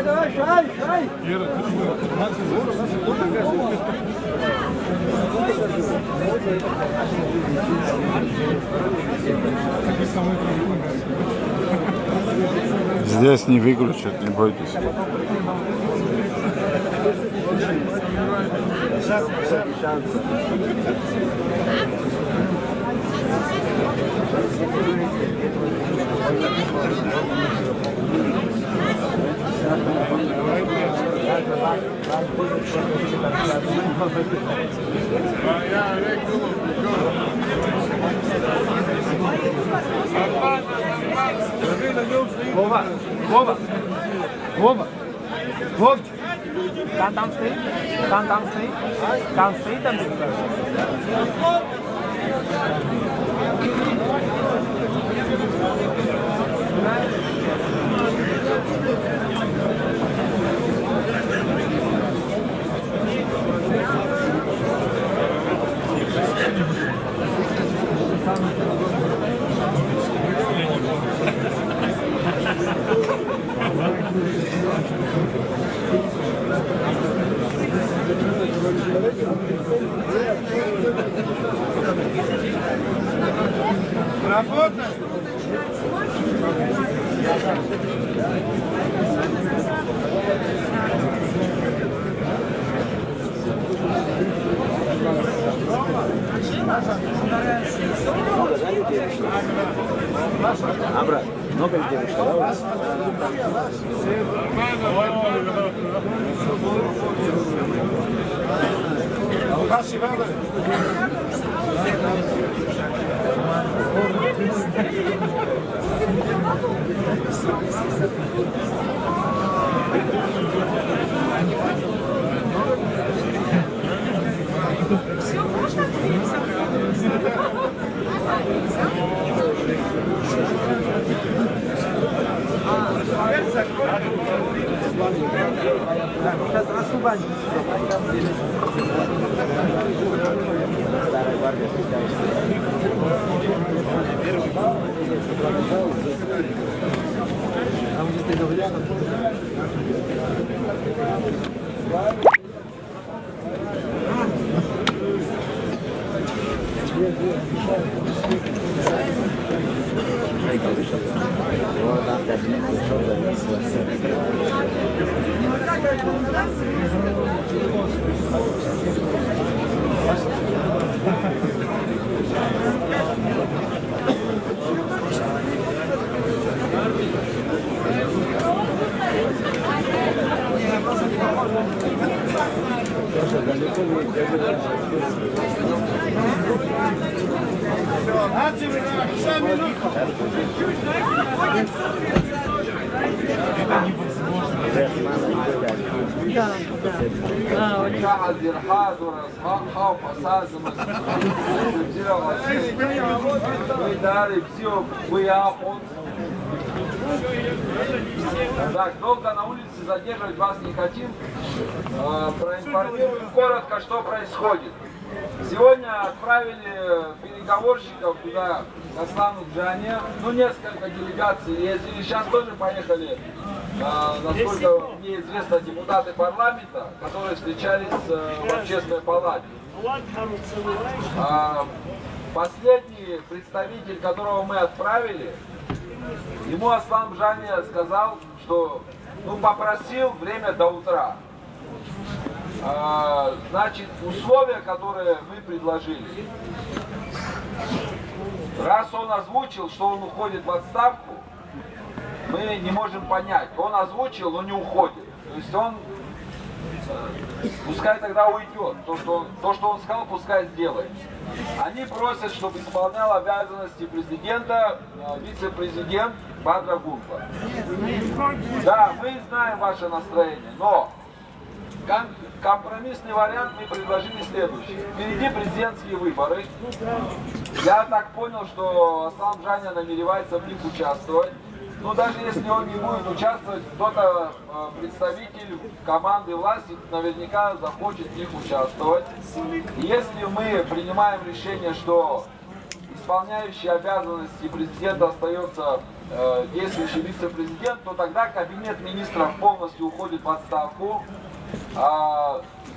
Давай, шай, шай! Здесь не выключат, не бойтесь. Вова, Вова, Вова, Вовчик, там стоит, там стоит, там работа. А, брат, много людей вышло, да, у вас? Все, можно ответить? Сейчас рассубань. Старая гвардия встречается. Там где ты говоришь, Так, долго на улице задерживать вас не хотим. Проинформируем коротко, что происходит. Сегодня отправили переговорщиков туда, к Аслану Джане. Ну, несколько делегаций ездили. Сейчас тоже поехали, насколько мне известно, депутаты парламента, которые встречались в общественной палате. Последний представитель, которого мы отправили, ему Аслан Джане сказал, что попросил время до утра. Значит, условия, которые мы предложили, раз он озвучил, что он уходит в отставку, мы не можем понять. Он озвучил, но не уходит. То есть он, пускай тогда уйдет. То, что он сказал, пускай сделает. Они просят, чтобы исполнял обязанности президента вице-президент Бадра Гурба. Да, мы знаем ваше настроение, но Компромиссный вариант мы предложили следующий. Впереди президентские выборы. Я так понял, что Аслан Джаня намеревается в них участвовать. Но даже если он не будет участвовать, кто-то, представитель команды власти, наверняка захочет в них участвовать. И если мы принимаем решение, что исполняющий обязанности президента остается действующий вице-президент, то тогда кабинет министров полностью уходит в отставку.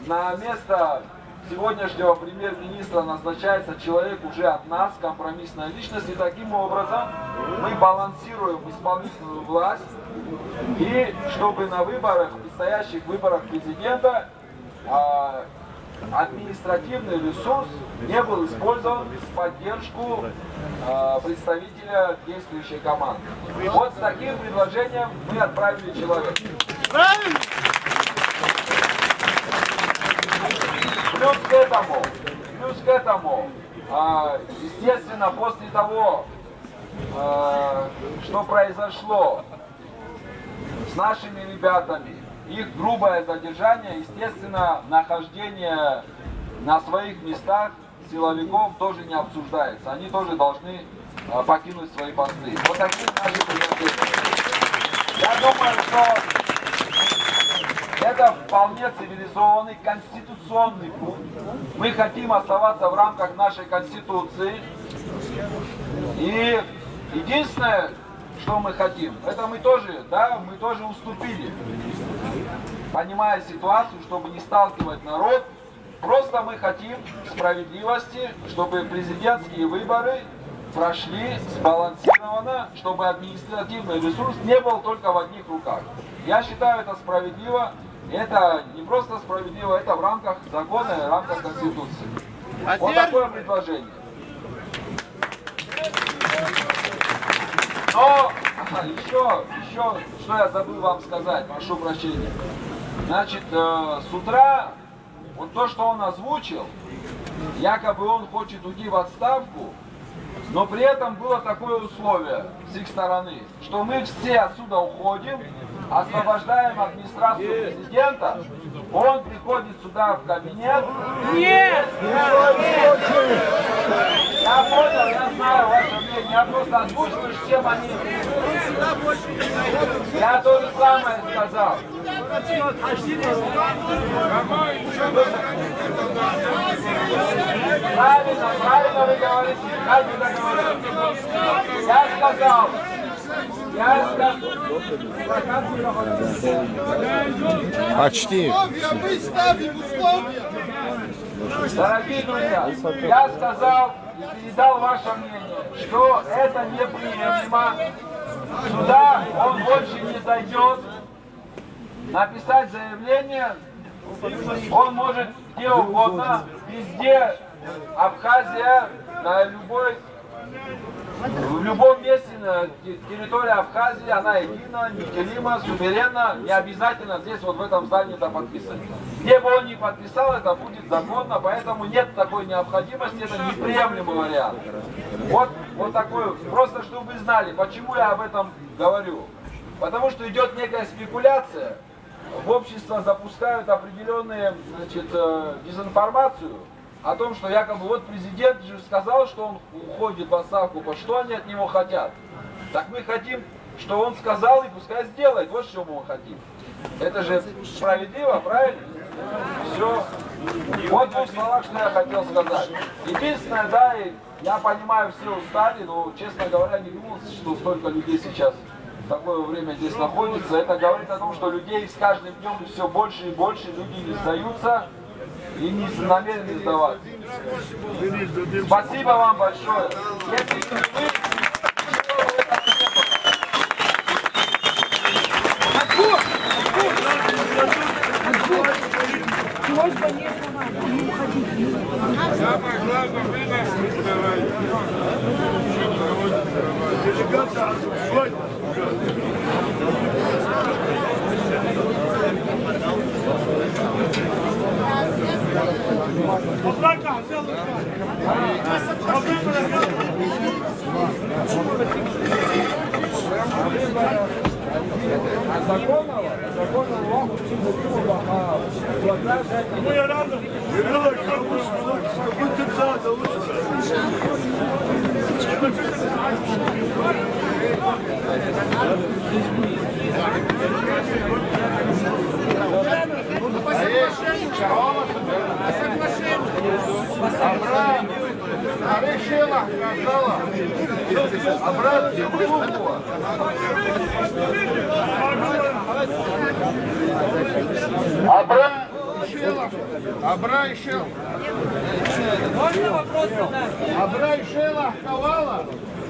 На место сегодняшнего премьер-министра назначается человек уже от нас, компромиссная личность, и таким образом мы балансируем исполнительную власть, и чтобы на выборах, предстоящих выборах президента, административный ресурс не был использован в поддержку представителя действующей команды. Вот с таким предложением мы отправили человека. Плюс к этому, естественно, после того, что произошло с нашими ребятами, их грубое задержание, естественно, нахождение на своих местах силовиков тоже не обсуждается. Они тоже должны покинуть свои посты. Вот такие наши предложения. Я думаю, что это вполне цивилизованный, конституционный путь. Мы хотим оставаться в рамках нашей Конституции. И единственное, что мы хотим, это мы тоже уступили, понимая ситуацию, чтобы не сталкивать народ. Просто мы хотим справедливости, чтобы президентские выборы прошли сбалансированно, чтобы административный ресурс не был только в одних руках. Я считаю, это справедливо. Это не просто справедливо, это в рамках закона и в рамках Конституции. Вот такое предложение. Но еще, что я забыл вам сказать, прошу прощения. Значит, с утра, вот то, что он озвучил, якобы он хочет уйти в отставку, но при этом было такое условие с их стороны, что мы все отсюда уходим, освобождаем администрацию президента, он приходит сюда в кабинет. Нет! Я понял, я знаю ваше мнение, я просто озвучиваю всем они. Я то же самое сказал. Правильно вы говорите, как вы договорились. Я сказал. Почти. Мы ставим условия. Дорогие друзья, я сказал и передал ваше мнение, что это неприемлемо. Сюда он больше не зайдет. Написать заявление он может где угодно, везде, Абхазия, в любом месте на территории Абхазии, она едина, неделима, суверенна, не обязательно здесь вот в этом здании это подписать. Где бы он ни подписал, это будет законно, поэтому нет такой необходимости, это неприемлемый вариант. Вот такой, просто чтобы вы знали, почему я об этом говорю. Потому что идет некая спекуляция, в общество запускают определенную, дезинформацию о том, что якобы вот президент же сказал, что он уходит в отставку, что они от него хотят. Так мы хотим, что он сказал, и пускай сделает, вот что мы хотим. Это же справедливо, правильно? Все. Вот в двух словах, что я хотел сказать. Единственное, да, я понимаю, все устали, но, честно говоря, не думал, что столько людей сейчас в такое время здесь находится. Это говорит о том, что людей с каждым днем все больше и больше, люди не сдаются и не намерены сдаваться. Спасибо вам большое. Если не вы, Самое главное, вы нас делегация. Решила, сказала. Обратно в руку. Абра еще. Можно вопрос задать? Абра еще лахкавала.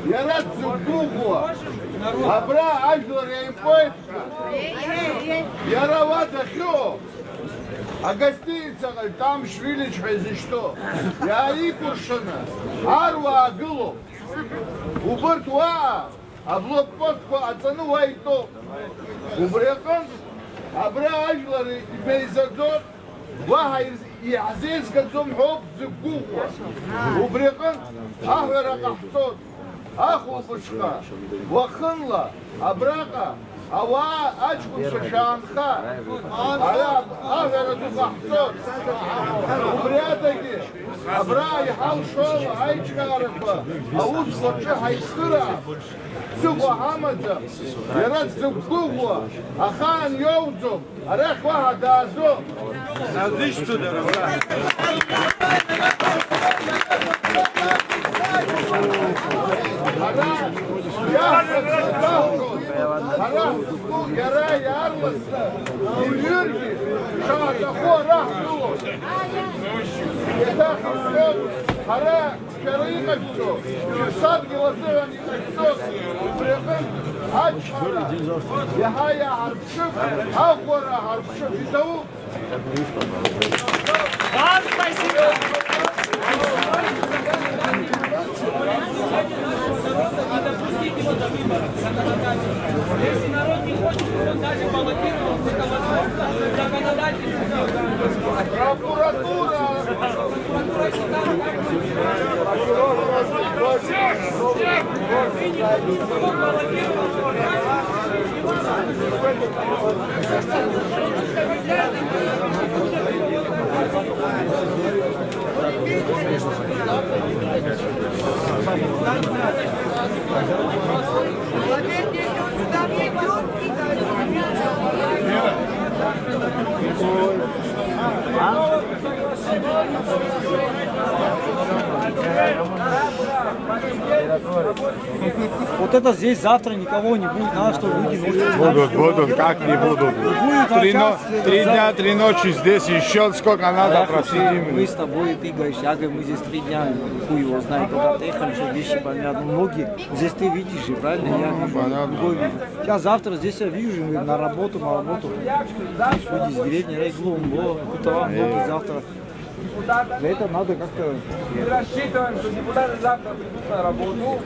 Я рад зубгу. Абра ажлар я им поэтка. Я равата хё. А гостиница, там швилич, за что? Я и куршана. Арва агыло. Убырт ва. А блокпост по оцену ва и то. Убрекон. Абра ажлар и бейзадзор. Ва يعزيز كنتم حب زبوه وبريقن أهر قحطوط أخو بشقا وخنلا أبراقا أوا أجكم ششانخا على أهر قحطوط وبرياتك أبرا يحال شول أيش كارفا أوز خرجة هيسكرا سبوا حمزة يرد زبوه أخان يوزم أريخ واحد دازم Yara yarlısı, diyor ki, şahata koraklı. Yeter ki, hara kerayı kaçtı. Yüksat yılasıven kaçtı. Bırakın, aç hara. Yahaya harpşıp, akvara harpşıp. İzavu. Если народ не хочет, он даже баллотировал, это возможно законодательно. Прокуратура. Вот это здесь завтра никого не будет, надо, чтобы люди Будут, как не будут. Три дня, 3 ночи здесь, еще сколько надо просидим. Мы с тобой, ты говоришь, я говорю, мы здесь 3 дня, хуй его знает, куда-то ехали, что вещи понятно, ноги, здесь ты видишь, и правильно, я вижу, другой вижу. Я завтра здесь я вижу, на работу, здесь люди из деревни, Рейглум, Кутова, ноги завтра. За это надо как-то... Мы рассчитываем, что депутаты завтра придут на работу,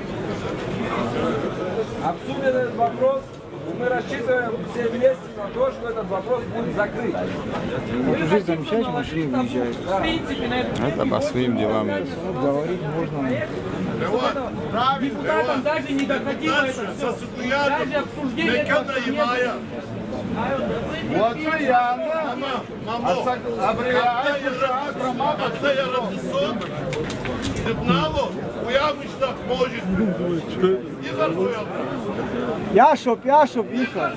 обсудят этот вопрос. Мы рассчитываем все вместе на то, что этот вопрос будет закрыт. Вот уже замечаешь, машины выезжают. В принципе, на это Это по своим делам. Говорить можно. депутатам даже не доходило это все. Даже обсуждение этого не было. Вот и я, Яшоп, Иха.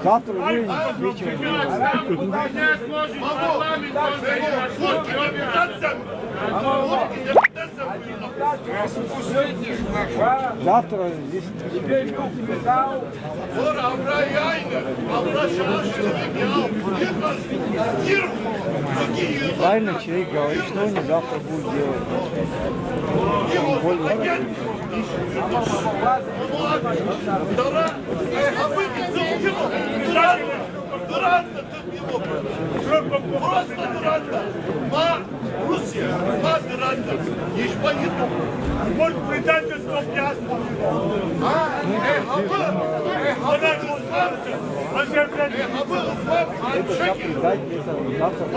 Завтра уже вечером. Завтра здесь. Правильно человек говорит, что они завтра будут делать. Вот предательство пьянство. Завтра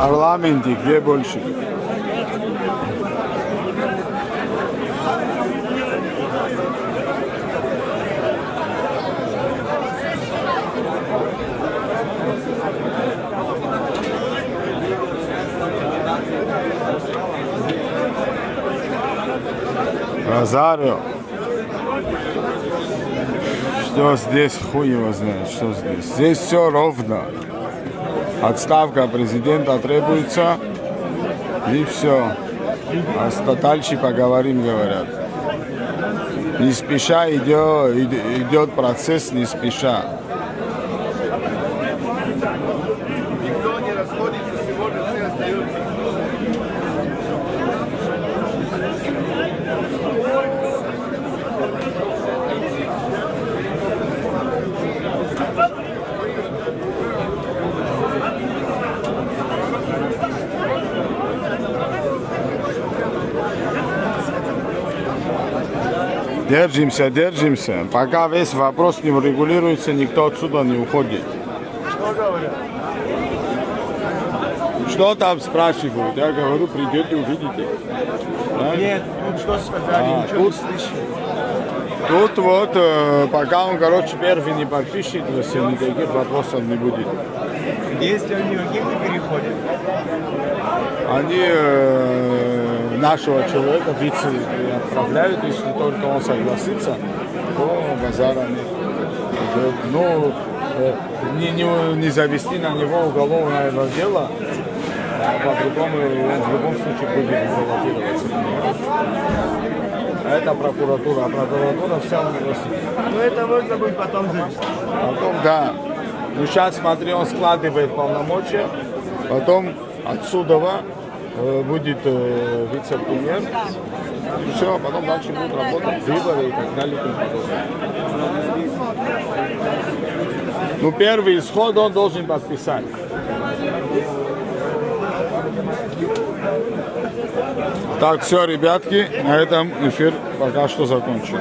парламенте, где больше? Розарио. Что здесь, хуй его знает, что здесь. Здесь все ровно. Отставка президента требуется. И все. А дальше поговорим, говорят. Не спеша идет процесс, не спеша. Никто не расходится, сегодня все остаются. Держимся, держимся. Пока весь вопрос не урегулируется, никто отсюда не уходит. Что там спрашивают? Я говорю, придете, увидите. Да? Нет, тут что сказали, ничего не слышно. Тут вот, пока он, короче, первый не подпишет, все никаких вопросов не будет. Действия никаких не переходят. Они нашего человека, вице, отправляют, если только он согласится, то базара нет. Ну, не завести на него уголовное дело, а по-другому он в любом случае будет эксплуатироваться. Это прокуратура, а прокуратура вся университет. Но это можно будет потом завести. Потом, да. Ну, сейчас, смотри, он складывает полномочия, потом отсюда будет вице-премьер, и все, потом дальше будут работать выборы и так далее. Ну, первый исход он должен подписать. Так, все, ребятки, на этом эфир пока что закончен.